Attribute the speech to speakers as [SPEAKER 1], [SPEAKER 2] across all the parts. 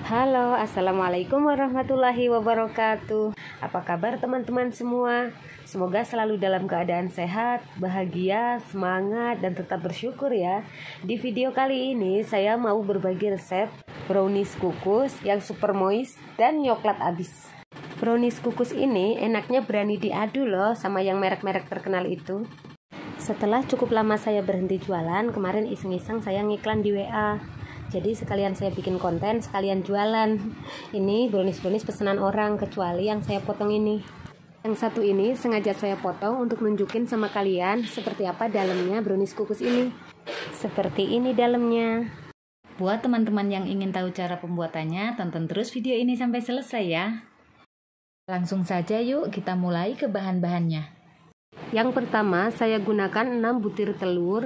[SPEAKER 1] Halo, assalamualaikum warahmatullahi wabarakatuh. Apa kabar teman-teman semua? Semoga selalu dalam keadaan sehat, bahagia, semangat, dan tetap bersyukur ya. Di video kali ini saya mau berbagi resep brownies kukus yang super moist dan coklat abis. Brownies kukus ini enaknya berani diadu loh sama yang merek-merek terkenal itu. Setelah cukup lama saya berhenti jualan, kemarin iseng-iseng saya ngiklan di WA. Jadi sekalian saya bikin konten, sekalian jualan. Ini brownies pesanan orang, kecuali yang saya potong ini. Yang satu ini sengaja saya potong untuk nunjukin sama kalian seperti apa dalamnya brownies kukus ini. Seperti ini dalamnya.
[SPEAKER 2] Buat teman-teman yang ingin tahu cara pembuatannya, tonton terus video ini sampai selesai ya. Langsung saja yuk kita mulai ke bahan-bahannya.
[SPEAKER 1] Yang pertama saya gunakan 6 butir telur.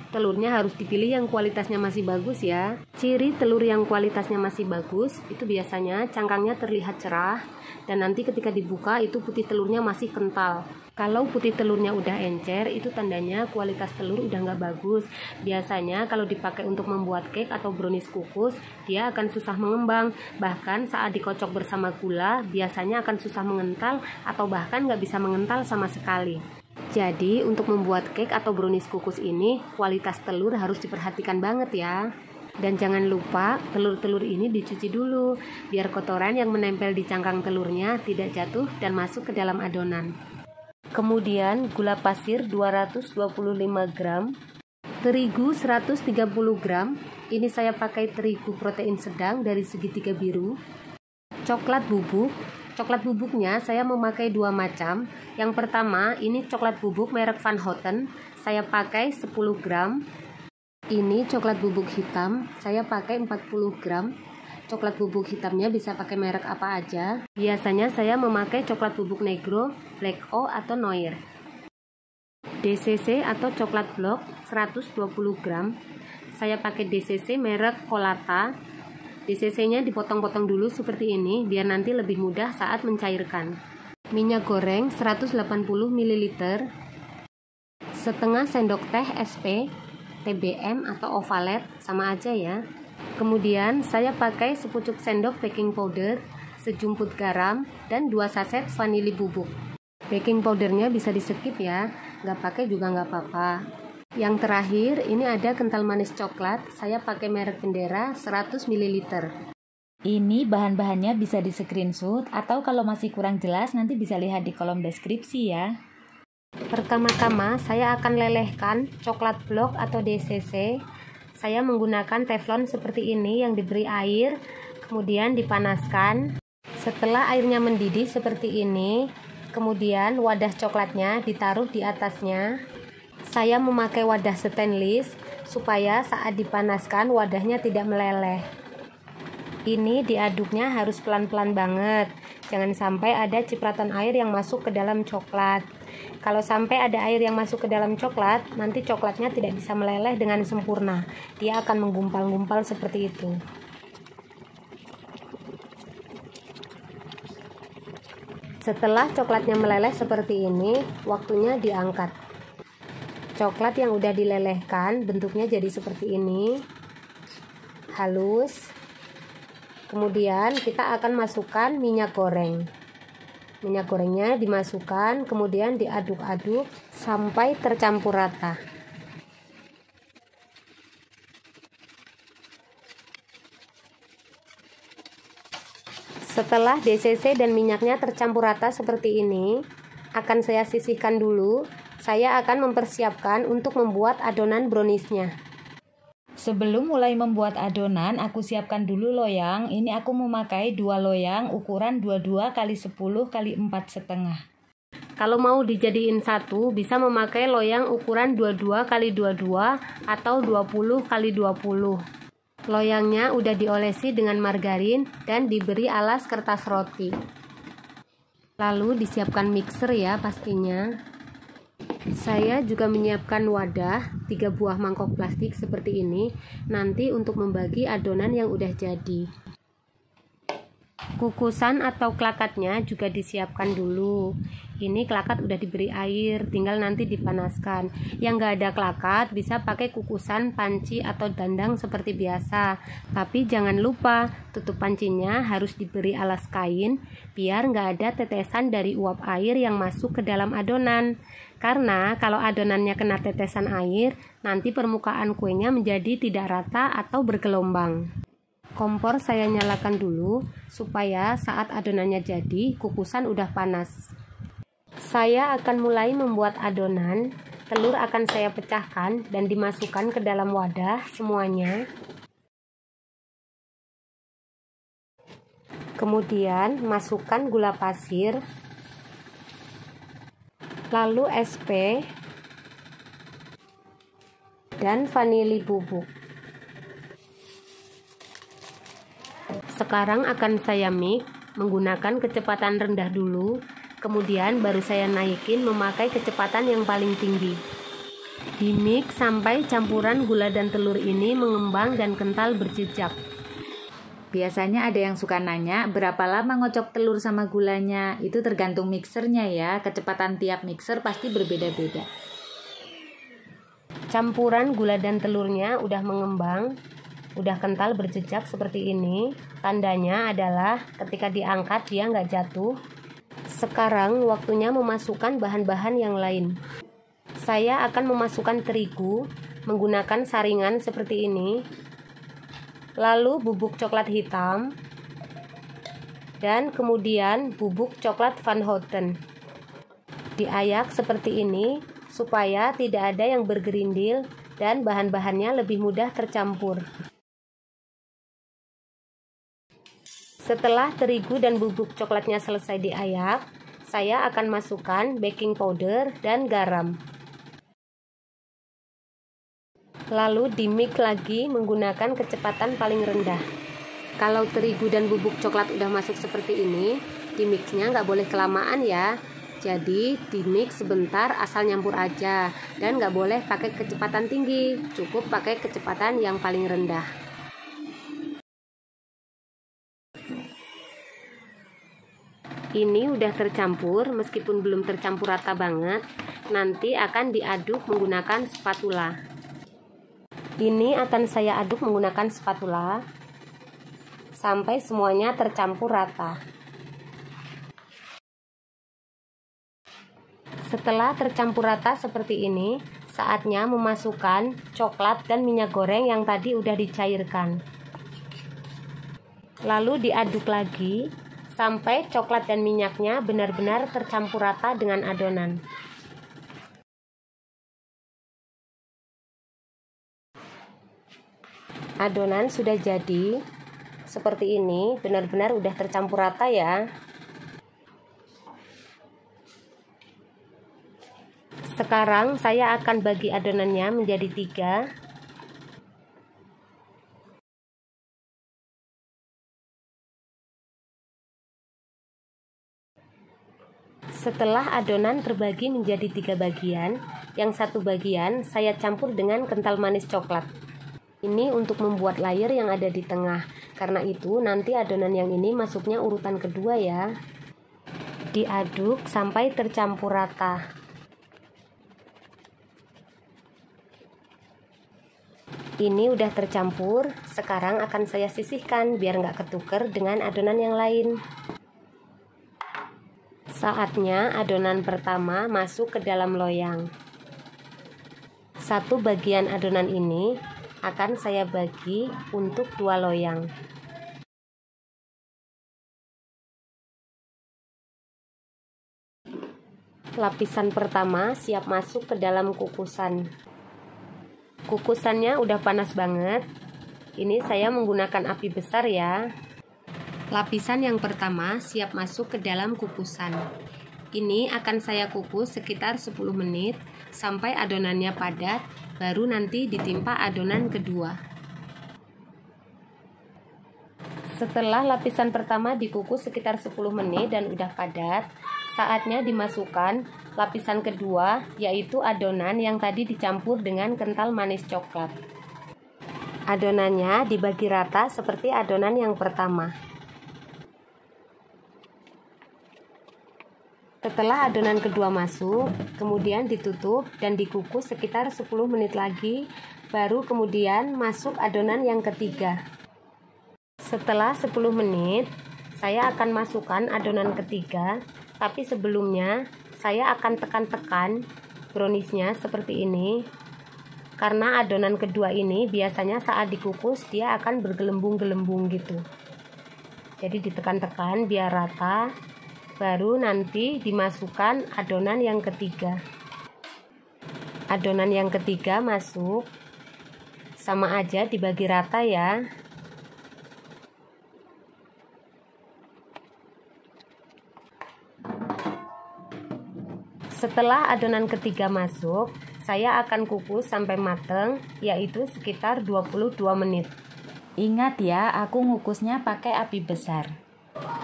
[SPEAKER 1] Telurnya harus dipilih yang kualitasnya masih bagus ya. Ciri telur yang kualitasnya masih bagus itu biasanya cangkangnya terlihat cerah dan nanti ketika dibuka itu putih telurnya masih kental. Kalau putih telurnya udah encer itu tandanya kualitas telur udah nggak bagus. Biasanya kalau dipakai untuk membuat cake atau brownies kukus dia akan susah mengembang. Bahkan saat dikocok bersama gula biasanya akan susah mengental atau bahkan nggak bisa mengental sama sekali. Jadi untuk membuat cake atau brownies kukus ini kualitas telur harus diperhatikan banget ya. Dan jangan lupa telur-telur ini dicuci dulu biar kotoran yang menempel di cangkang telurnya tidak jatuh dan masuk ke dalam adonan. Kemudian gula pasir 225 gram, terigu 130 gram. Ini saya pakai terigu protein sedang dari segitiga biru. Coklat bubuk. Coklat bubuknya saya memakai 2 macam. Yang pertama ini coklat bubuk merek Van Houten, saya pakai 10 gram. Ini coklat bubuk hitam, saya pakai 40 gram. Coklat bubuk hitamnya bisa pakai merek apa aja. Biasanya saya memakai coklat bubuk negro, black o atau noir. DCC atau coklat blok 120 gram. Saya pakai DCC merek Colata. DCC-nya dipotong-potong dulu seperti ini biar nanti lebih mudah saat mencairkan. Minyak goreng 180 ml, setengah sendok teh SP, TBM atau ovalet sama aja ya. Kemudian saya pakai sepucuk sendok baking powder, sejumput garam, dan 2 saset vanili bubuk. Baking powdernya bisa di skip ya, nggak pakai juga nggak apa-apa. Yang terakhir, ini ada kental manis coklat, saya pakai merek Bendera 100 ml.
[SPEAKER 2] Ini bahan-bahannya bisa di screenshot atau kalau masih kurang jelas nanti bisa lihat di kolom deskripsi ya.
[SPEAKER 1] Pertama-tama saya akan lelehkan coklat blok atau DCC. Saya menggunakan teflon seperti ini yang diberi air, kemudian dipanaskan. Setelah airnya mendidih seperti ini, kemudian wadah coklatnya ditaruh di atasnya. Saya memakai wadah stainless supaya saat dipanaskan wadahnya tidak meleleh. Ini diaduknya harus pelan-pelan banget. Jangan sampai ada cipratan air yang masuk ke dalam coklat. Kalau sampai ada air yang masuk ke dalam coklat, nanti coklatnya tidak bisa meleleh dengan sempurna. Dia akan menggumpal-gumpal seperti itu. Setelah coklatnya meleleh seperti ini, waktunya diangkat. Coklat yang udah dilelehkan bentuknya jadi seperti ini, halus. Kemudian kita akan masukkan minyak goreng. Minyak gorengnya dimasukkan, kemudian diaduk-aduk sampai tercampur rata. Setelah DCC dan minyaknya tercampur rata seperti ini, akan saya sisihkan dulu. Saya akan mempersiapkan untuk membuat adonan browniesnya.
[SPEAKER 2] Sebelum mulai membuat adonan, aku siapkan dulu loyang. Ini aku memakai 2 loyang ukuran 22 x 10 x 4,5.
[SPEAKER 1] Kalau mau dijadiin satu, bisa memakai loyang ukuran 22 x 22 atau 20 x 20. Loyangnya udah diolesi dengan margarin dan diberi alas kertas roti. Lalu disiapkan mixer ya pastinya. Saya juga menyiapkan wadah 3 buah mangkok plastik seperti ini nanti untuk membagi adonan yang udah jadi. Kukusan atau klakatnya juga disiapkan dulu. Ini klakat udah diberi air, tinggal nanti dipanaskan. Yang nggak ada klakat bisa pakai kukusan, panci, atau dandang seperti biasa. Tapi jangan lupa tutup pancinya harus diberi alas kain biar nggak ada tetesan dari uap air yang masuk ke dalam adonan. Karena kalau adonannya kena tetesan air, nanti permukaan kuenya menjadi tidak rata atau bergelombang. Kompor saya nyalakan dulu supaya saat adonannya jadi, kukusan udah panas. Saya akan mulai membuat adonan. Telur akan saya pecahkan dan dimasukkan ke dalam wadah semuanya. Kemudian masukkan gula pasir, lalu SP dan vanili bubuk. Sekarang akan saya mix menggunakan kecepatan rendah dulu, kemudian baru saya naikin memakai kecepatan yang paling tinggi. Di mix sampai campuran gula dan telur ini mengembang dan kental berjejak.
[SPEAKER 2] Biasanya ada yang suka nanya berapa lama ngocok telur sama gulanya. Itu tergantung mixernya ya, kecepatan tiap mixer pasti berbeda-beda.
[SPEAKER 1] Campuran gula dan telurnya udah mengembang, udah kental berjejak seperti ini. Tandanya adalah ketika diangkat dia nggak jatuh. Sekarang waktunya memasukkan bahan-bahan yang lain. Saya akan memasukkan terigu menggunakan saringan seperti ini, lalu bubuk coklat hitam, dan kemudian bubuk coklat Van Houten. Diayak seperti ini supaya tidak ada yang bergerindil dan bahan-bahannya lebih mudah tercampur. Setelah terigu dan bubuk coklatnya selesai diayak, saya akan masukkan baking powder dan garam. Lalu dimix lagi menggunakan kecepatan paling rendah. Kalau terigu dan bubuk coklat udah masuk seperti ini, dimixnya nggak boleh kelamaan ya. Jadi dimix sebentar asal nyampur aja, dan nggak boleh pakai kecepatan tinggi, cukup pakai kecepatan yang paling rendah. Ini udah tercampur, meskipun belum tercampur rata banget, nanti akan diaduk menggunakan spatula. Ini akan saya aduk menggunakan spatula sampai semuanya tercampur rata. Setelah tercampur rata seperti ini, saatnya memasukkan coklat dan minyak goreng yang tadi udah dicairkan. Lalu diaduk lagi sampai coklat dan minyaknya benar-benar tercampur rata dengan adonan. Adonan sudah jadi seperti ini, benar-benar udah tercampur rata ya. Sekarang saya akan bagi adonannya menjadi 3. Setelah adonan terbagi menjadi 3 bagian, yang satu bagian saya campur dengan kental manis coklat. Ini untuk membuat layer yang ada di tengah. Karena itu nanti adonan yang ini masuknya urutan kedua ya. Diaduk sampai tercampur rata. Ini udah tercampur. Sekarang akan saya sisihkan biar nggak ketuker dengan adonan yang lain. Saatnya adonan pertama masuk ke dalam loyang. Satu bagian adonan ini akan saya bagi untuk 2 loyang. Lapisan pertama siap masuk ke dalam kukusan. Kukusannya udah panas banget. Ini saya menggunakan api besar ya. Lapisan yang pertama siap masuk ke dalam kukusan. Ini akan saya kukus sekitar 10 menit sampai adonannya padat, baru nanti ditimpa adonan kedua. Setelah lapisan pertama dikukus sekitar 10 menit dan udah padat, saatnya dimasukkan lapisan kedua, yaitu adonan yang tadi dicampur dengan kental manis coklat. Adonannya dibagi rata seperti adonan yang pertama. Setelah adonan kedua masuk, kemudian ditutup dan dikukus sekitar 10 menit lagi, baru kemudian masuk adonan yang ketiga. Setelah 10 menit, saya akan masukkan adonan ketiga, tapi sebelumnya saya akan tekan-tekan browniesnya seperti ini. Karena adonan kedua ini biasanya saat dikukus dia akan bergelembung-gelembung gitu. Jadi ditekan-tekan biar rata. Baru nanti dimasukkan adonan yang ketiga. Adonan yang ketiga masuk, sama aja dibagi rata ya. Setelah adonan ketiga masuk, saya akan kukus sampai mateng, yaitu sekitar 22 menit.
[SPEAKER 2] Ingat ya, aku ngukusnya pakai api besar.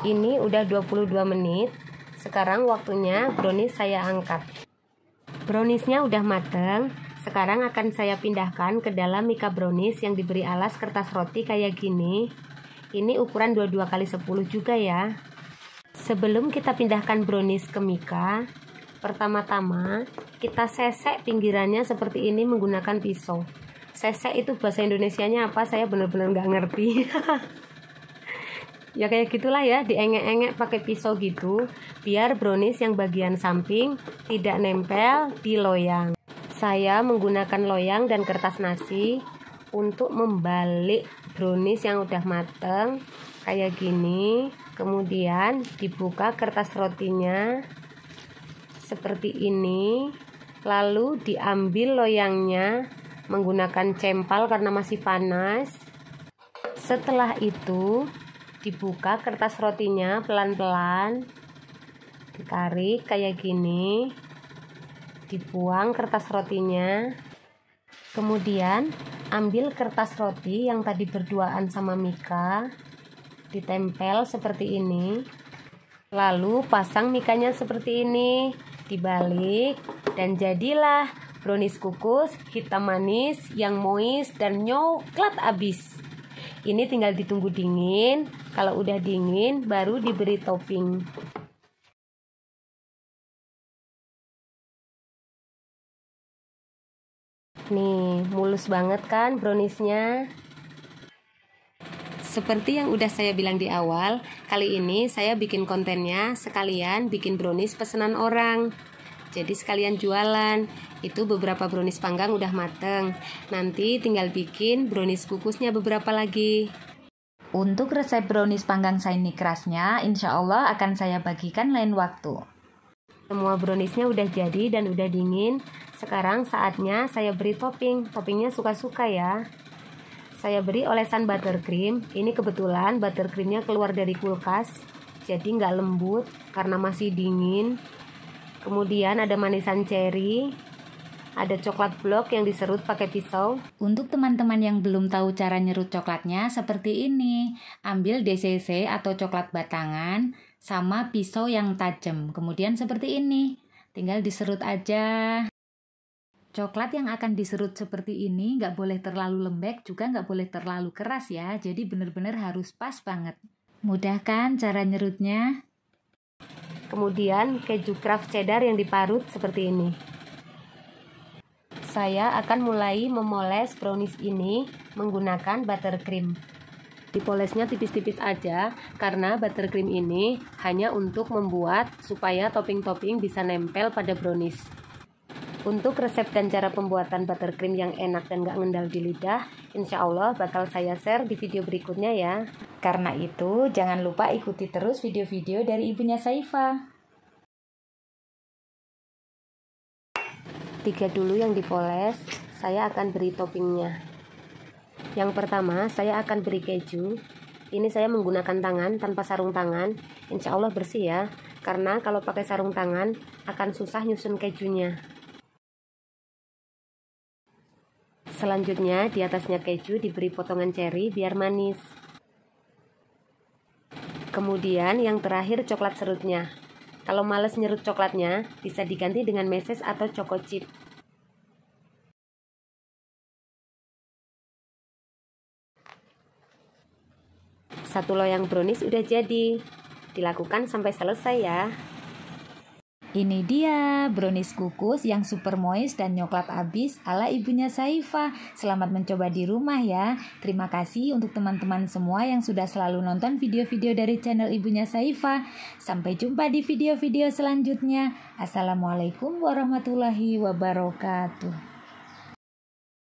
[SPEAKER 1] Ini udah 22 menit. Sekarang waktunya brownies saya angkat. Browniesnya udah mateng. Sekarang akan saya pindahkan ke dalam mika brownies yang diberi alas kertas roti kayak gini. Ini ukuran 22x10 juga ya. Sebelum kita pindahkan brownies ke mika, pertama-tama kita sesek pinggirannya seperti ini menggunakan pisau. Sesek itu bahasa Indonesianya apa? Saya bener-bener nggak ngerti. Ya kayak gitulah ya, diengek-engek pakai pisau gitu, biar brownies yang bagian samping tidak nempel di loyang. Saya menggunakan loyang dan kertas nasi untuk membalik brownies yang udah mateng kayak gini. Kemudian dibuka kertas rotinya seperti ini, lalu diambil loyangnya menggunakan cempal karena masih panas. Setelah itu dibuka kertas rotinya pelan-pelan, ditarik kayak gini, dibuang kertas rotinya, kemudian ambil kertas roti yang tadi berduaan sama mika, ditempel seperti ini, lalu pasang mikanya seperti ini, dibalik, dan jadilah brownies kukus hitam manis yang moist dan nyoklat abis. Ini tinggal ditunggu dingin. Kalau udah dingin baru diberi topping. Nih, mulus banget kan browniesnya? Seperti yang udah saya bilang di awal, kali ini saya bikin kontennya sekalian bikin brownies pesanan orang. Jadi sekalian jualan. Itu beberapa brownies panggang udah mateng. Nanti tinggal bikin brownies kukusnya beberapa lagi.
[SPEAKER 2] Untuk resep brownies panggang shiny crustnya, insya Allah akan saya bagikan lain waktu.
[SPEAKER 1] Semua browniesnya udah jadi dan udah dingin. Sekarang saatnya saya beri topping. Toppingnya suka-suka ya. Saya beri olesan buttercream. Ini kebetulan buttercreamnya keluar dari kulkas, jadi nggak lembut karena masih dingin. Kemudian ada manisan cherry, ada coklat blok yang diserut pakai pisau.
[SPEAKER 2] Untuk teman-teman yang belum tahu cara nyerut coklatnya seperti ini. Ambil DCC atau coklat batangan sama pisau yang tajam. Kemudian seperti ini. Tinggal diserut aja. Coklat yang akan diserut seperti ini nggak boleh terlalu lembek, juga nggak boleh terlalu keras ya. Jadi benar-benar harus pas banget. Mudah kan cara nyerutnya?
[SPEAKER 1] Kemudian keju craft cheddar yang diparut seperti ini. Saya akan mulai memoles brownies ini menggunakan buttercream. Dipolesnya tipis-tipis aja karena buttercream ini hanya untuk membuat supaya topping-topping bisa nempel pada brownies. Untuk resep dan cara pembuatan buttercream yang enak dan gak ngendal di lidah, insya Allah bakal saya share di video berikutnya ya.
[SPEAKER 2] Karena itu, jangan lupa ikuti terus video-video dari ibunya Saifa.
[SPEAKER 1] 3 dulu yang dipoles, saya akan beri toppingnya. Yang pertama, saya akan beri keju. Ini saya menggunakan tangan tanpa sarung tangan. Insya Allah bersih ya, karena kalau pakai sarung tangan akan susah nyusun kejunya. Selanjutnya, di atasnya keju diberi potongan cherry biar manis. Kemudian yang terakhir coklat serutnya. Kalau males nyerut coklatnya, bisa diganti dengan meses atau choco chip. Satu loyang brownies udah jadi. Dilakukan sampai selesai ya.
[SPEAKER 2] Ini dia brownies kukus yang super moist dan coklat abis ala ibunya Saifah. Selamat mencoba di rumah ya. Terima kasih untuk teman-teman semua yang sudah selalu nonton video-video dari channel ibunya Saifah. Sampai jumpa di video-video selanjutnya. Assalamualaikum warahmatullahi wabarakatuh.